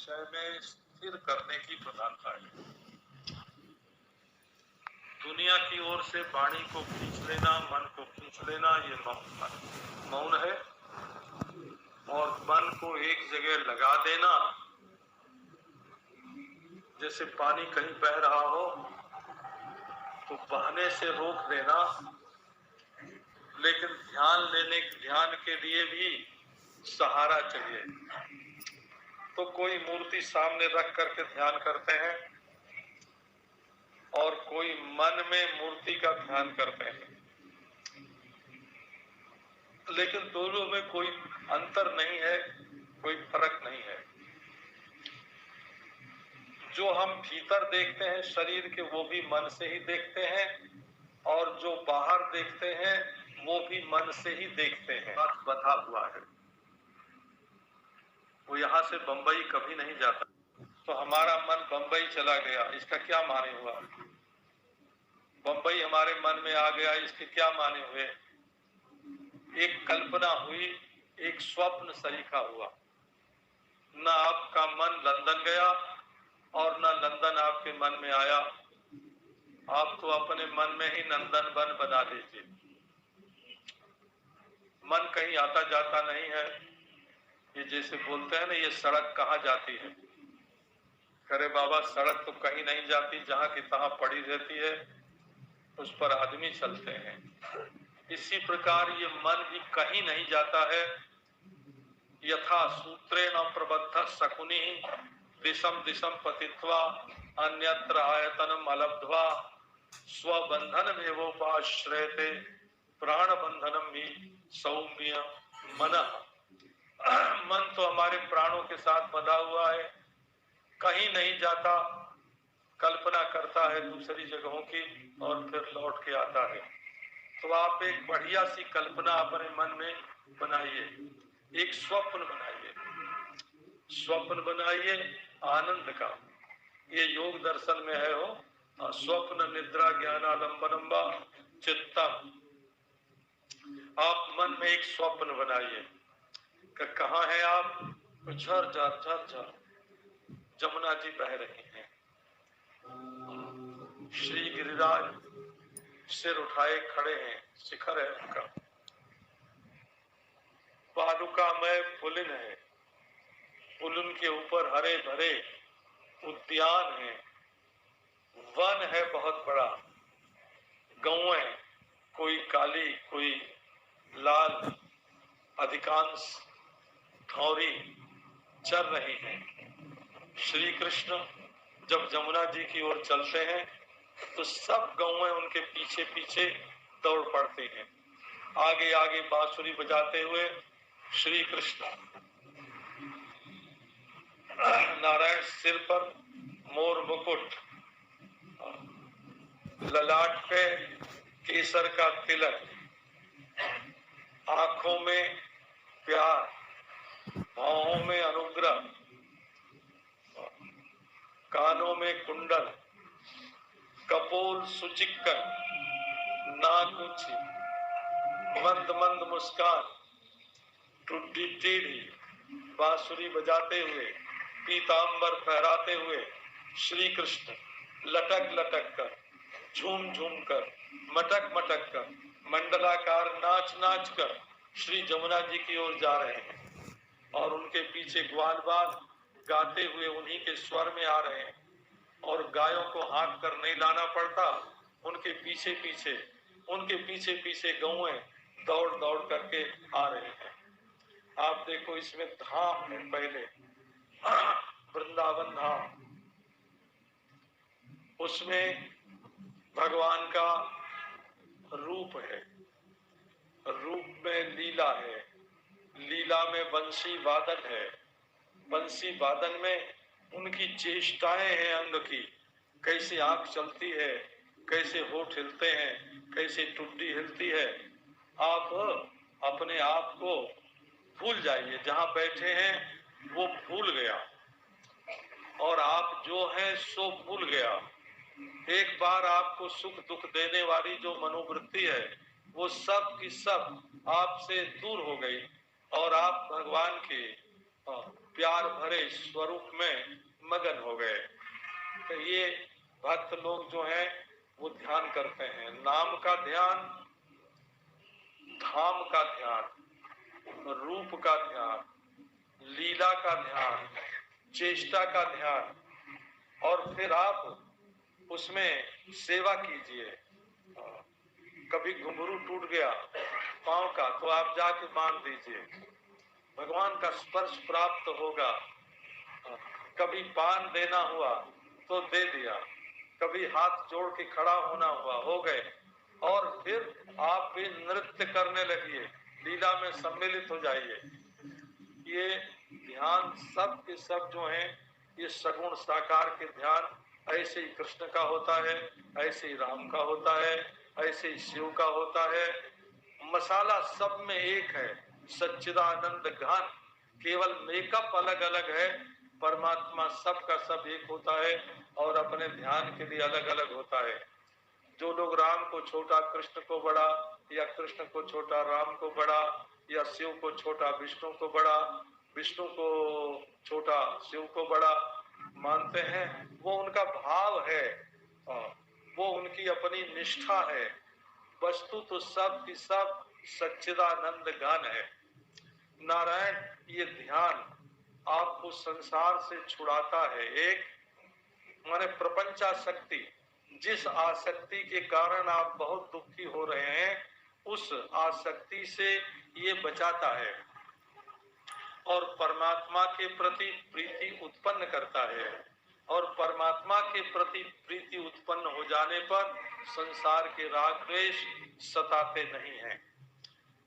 विषय में स्थिर करने की प्रधानता है। दुनिया की ओर से वाणी को खींच लेना, मन को खींच लेना, ये मौन है। और मन को एक जगह लगा देना, जैसे पानी कहीं बह रहा हो तो बहने से रोक देना, लेकिन ध्यान के लिए भी सहारा चाहिए। तो कोई मूर्ति सामने रख करके ध्यान करते हैं और कोई मन में मूर्ति का ध्यान करते हैं, लेकिन दोनों में कोई अंतर नहीं है, कोई फर्क नहीं है। जो हम भीतर देखते हैं शरीर के, वो भी मन से ही देखते हैं, और जो बाहर देखते हैं वो भी मन से ही देखते हैं। बात बता हुआ है, वो यहाँ से बंबई कभी नहीं जाता। तो हमारा मन बंबई चला गया, इसका क्या माने हुआ? बंबई हमारे मन में आ गया, इसके क्या माने हुए? एक कल्पना हुई, एक स्वप्न सरीखा हुआ। न आपका मन लंदन गया और न लंदन आपके मन में आया। आप तो अपने मन में ही नंदन वन बना लीजिए। मन कहीं आता जाता नहीं है। ये जैसे बोलते हैं ना, ये सड़क कहाँ जाती है? करे बाबा, सड़क तो कहीं नहीं जाती, जहां की तहां पड़ी रहती है, उस पर आदमी चलते हैं। इसी प्रकार ये मन भी कहीं नहीं जाता है। यथा सूत्रेण प्रबद्ध शकुनि दिशम दिशम पतित्वा अन्यत्र आयतनम अलब्ध्वा स्वबंधन में वो पाश्रयते प्राण बंधनम भी सौम्य मन। मन तो हमारे प्राणों के साथ बंधा हुआ है, कहीं नहीं जाता, कल्पना करता है दूसरी जगहों की और फिर लौट के आता है। तो आप एक बढ़िया सी कल्पना अपने मन में बनाइए, एक स्वप्न बनाइए, स्वप्न बनाइए आनंद का। ये योग दर्शन में है हो, स्वप्न निद्रा ज्ञानालंबनम वा चित्तम। आप मन में एक स्वप्न बनाइए कि कहाँ है आप? झर झर झर झर जमुना जी बह रही हैं, श्री गिरिराज सिर उठाए खड़े हैं, शिखर है उनका, पादुकामय पुलिन है, पुलिन के ऊपर हरे भरे उद्यान है, वन है बहुत बड़ा, गौएं कोई काली कोई लाल, अधिकांश धौरी चल रही हैं। श्री कृष्ण जब जमुना जी की ओर चलते हैं तो सब गौएं उनके पीछे पीछे दौड़ पड़ती हैं। आगे आगे बांसुरी बजाते हुए श्री कृष्ण, नारायण सिर पर मोर मुकुट, ललाट पे केसर का तिलक, आंखों में प्यार, पांवों में अनुग्रह, कानों में कुंडल, कपोल सुचिक्कर, नाक ऊंची, मंद मंद मुस्कान, टुड्डी टेढ़ी, बांसुरी बजाते हुए, पीतांबर फहराते हुए श्री कृष्ण लटक लटक कर, झूम झूम कर, मटक मटक कर, मंडलाकार नाच नाच कर श्री जमुना जी की ओर जा रहे हैं। और उनके पीछे ग्वाल बाल गाते हुए उन्हीं के स्वर में आ रहे हैं, और गायों को हाँक कर नहीं लाना पड़ता, उनके पीछे पीछे गौएं दौड़ दौड़ करके आ रहे हैं। आप देखो, इसमें धाम है, पहले वृंदावन धाम, उसमें भगवान का रूप है, रूप में लीला है, लीला में बंसी वादन है, बंसी वादन में उनकी चेष्टाएं हैं अंग की, कैसे आंख चलती है, कैसे होठ हिलते हैं, कैसे टुड्डी हिलती है। आप अपने आप को भूल जाइए, जहां बैठे हैं वो भूल गया, और आप जो हैं सो भूल गया। एक बार आपको सुख दुख देने वाली जो मनोवृत्ति है वो सब की सब आपसे दूर हो गई, और आप भगवान के प्यार भरे स्वरूप में मगन हो गए। तो ये भक्त लोग जो हैं वो ध्यान करते हैं, नाम का ध्यान, धाम का ध्यान, रूप का ध्यान, लीला का ध्यान, चेष्टा का ध्यान, और फिर आप उसमें सेवा कीजिए। कभी घुंघरू टूट गया पांव का तो आप जाके बांध दीजिए, भगवान का स्पर्श प्राप्त होगा। कभी पान देना हुआ तो दे दिया, कभी हाथ जोड़ के खड़ा होना हुआ, हो गए। और फिर आप भी नृत्य करने लगिए, लीला में सम्मिलित हो जाइए। ये ध्यान सब के सब जो हैं ये सगुण साकार के ध्यान, ऐसे ही कृष्ण का होता है, ऐसे ही राम का होता है, ऐसे ही शिव का होता है। मसाला सब में एक है, सच्चिदानंद घन, केवल मेकअप अलग अलग है। परमात्मा सब का सब एक होता है और अपने ध्यान के लिए अलग अलग होता है। जो लोग राम को छोटा कृष्ण को बड़ा, या कृष्ण को छोटा राम को बड़ा, या शिव को छोटा विष्णु को बड़ा, विष्णु को छोटा शिव को बड़ा मानते हैं, वो उनका भाव है, वो उनकी अपनी निष्ठा है। वस्तु तो सब की सब सच्चिदानंद घन है। नारायण ये ध्यान आपको संसार से छुड़ाता है। एक माने प्रपंचासक्ति, जिस आसक्ति के कारण आप बहुत दुखी हो रहे हैं, उस आसक्ति से ये बचाता है और परमात्मा के प्रति प्रीति उत्पन्न करता है। और परमात्मा के प्रति प्रीति उत्पन्न हो जाने पर संसार के राग द्वेष सताते नहीं हैं।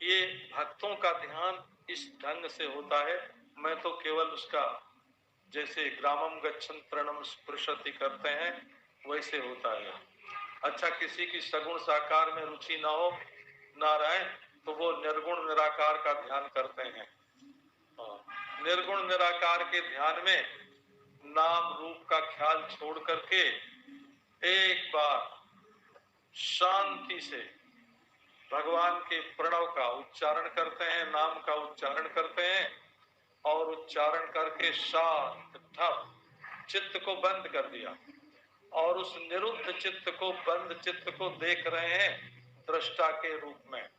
ये भक्तों का ध्यान इस ढंग से होता है। मैं तो केवल उसका जैसे ग्रामम गच्छन् तृणम स्पृशति करते हैं वैसे होता है। अच्छा, किसी की सगुण साकार में रुचि ना हो नारायण, तो वो निर्गुण निराकार का ध्यान करते हैं। निर्गुण निराकार के ध्यान में नाम रूप का ख्याल छोड़ करके एक बार शांति से भगवान के प्रणव का उच्चारण करते हैं, नाम का उच्चारण करते हैं, और उच्चारण करके शांत ठप चित्त को बंद कर दिया और उस निरुद्ध चित्त को, बंद चित्त को देख रहे हैं दृष्टा के रूप में।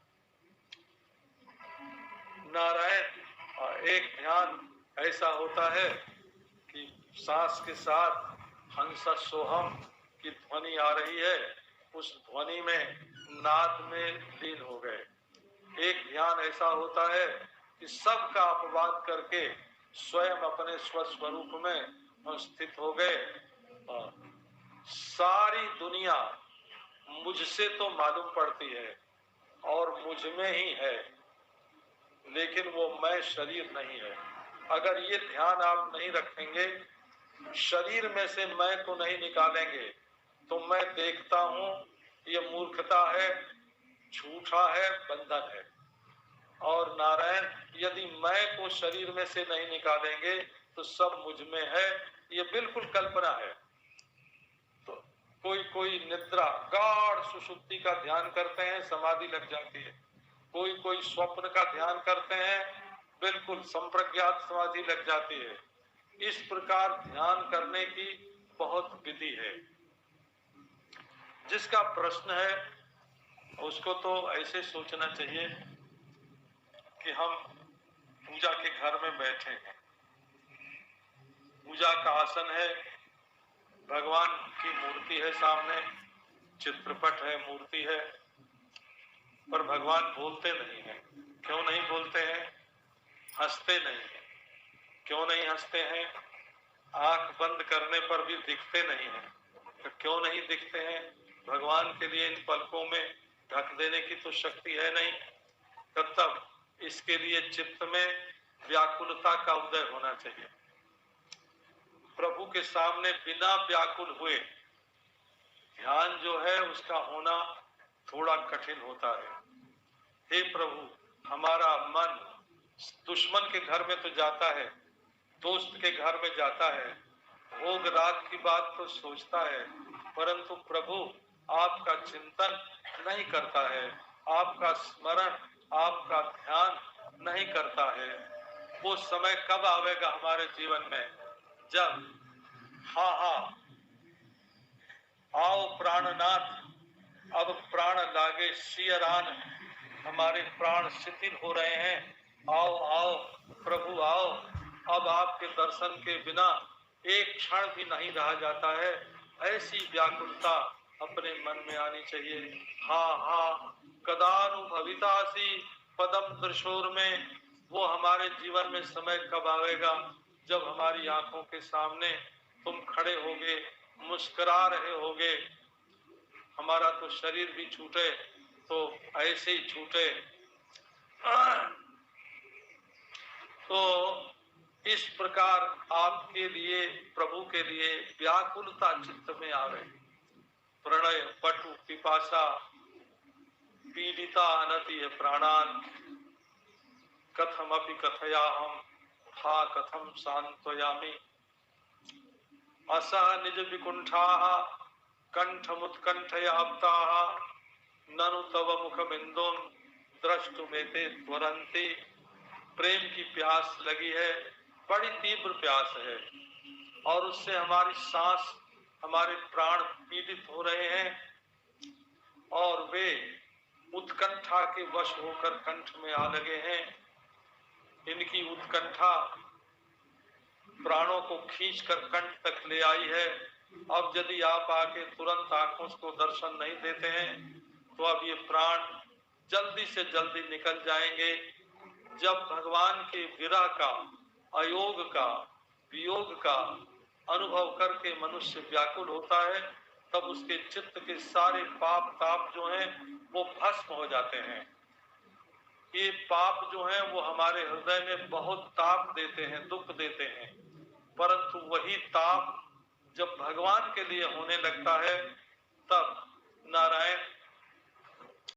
नारायण एक ध्यान ऐसा होता है कि सांस के साथ हंस सोहम की ध्वनि आ रही है, उस ध्वनि में नाद में लीन हो गए। एक ध्यान ऐसा होता है कि सबका अपवाद करके स्वयं अपने स्वस्वरूप में स्थित हो गए। सारी दुनिया मुझसे तो मालूम पड़ती है और मुझ में ही है, लेकिन वो मैं शरीर नहीं है। अगर ये ध्यान आप नहीं रखेंगे, शरीर में से मैं को नहीं निकालेंगे, तो मैं देखता हूँ ये मूर्खता है, झूठा है, बंधन है। और नारायण यदि मैं को शरीर में से नहीं निकालेंगे तो सब मुझ में है, ये बिल्कुल कल्पना है। तो कोई निद्रा गाढ़ सुषुप्ति का ध्यान करते हैं, समाधि लग जाती है। कोई स्वप्न का ध्यान करते हैं, बिल्कुल संप्रज्ञात समाधि लग जाती है। इस प्रकार ध्यान करने की बहुत विधि है। जिसका प्रश्न है उसको तो ऐसे सोचना चाहिए कि हम पूजा के घर में बैठे हैं, पूजा का आसन है, भगवान की मूर्ति है सामने, चित्रपट है, मूर्ति है, पर भगवान बोलते नहीं हैं। क्यों नहीं बोलते हैं? हंसते नहीं हैं। क्यों नहीं हंसते हैं? आंख बंद करने पर भी दिखते नहीं हैं। तो क्यों नहीं दिखते हैं? भगवान के लिए इन पलकों में ढक देने की तो शक्ति है नहीं। तब इसके लिए चित्त में व्याकुलता का उदय होना चाहिए। प्रभु के सामने बिना व्याकुल हुए ध्यान जो है उसका होना थोड़ा कठिन होता है। हे प्रभु, हमारा मन दुश्मन के घर में तो जाता है, दोस्त के घर में जाता है, भोग राग की बात तो सोचता है, परंतु प्रभु आपका चिंतन नहीं करता है, आपका स्मरण, आपका ध्यान नहीं करता है। वो समय कब आवेगा हमारे जीवन में, जब हाँ हाँ आओ प्राणनाथ, अब प्राण लागे सियरान, हमारे प्राण शिथिल हो रहे हैं, आओ आओ प्रभु आओ, अब आपके दर्शन के बिना एक क्षण भी नहीं रहा जाता है। ऐसी व्याकुलता अपने मन में आनी चाहिए। हाँ हाँ कदानुभवितासी पदम त्रिशूर में, वो हमारे जीवन में समय कब आवेगा जब हमारी आंखों के सामने तुम खड़े होगे, मुस्कुरा रहे होगे। हमारा तो शरीर भी छूटे तो ऐसे ही छूटे। तो इस प्रकार आपके लिए, प्रभु के लिए व्याकुलता चित्त में आवे। प्रणय पटु पिपासा पीड़िता अनति प्राणान, कथमपि कथयाहम था कथम सांत्वयामि, असह निज विकुंठाः कंठमुत्कंठयाप्ताः, ननु तव मुखमिन्दुं द्रष्टुमेते त्वरन्ति। प्रेम की प्यास लगी है, बड़ी तीव्र प्यास है, और उससे हमारी सांस, हमारे प्राण पीड़ित हो रहे हैं, और वे उत्कंठा के वश होकर कंठ में आ लगे हैं। इनकी उत्कंठा प्राणों को खींचकर कंठ तक ले आई है। अब यदि आप आके तुरंत आंखों को दर्शन नहीं देते हैं तो अब ये प्राण जल्दी से जल्दी निकल जाएंगे। जब भगवान के विरह का, अयोग का, वियोग का अनुभव करके मनुष्य व्याकुल होता है, तब उसके चित्त के सारे पाप ताप जो हैं वो भस्म हो जाते हैं। ये पाप जो हैं वो हमारे हृदय में बहुत ताप देते हैं, दुख देते हैं, परंतु वही ताप जब भगवान के लिए होने लगता है तब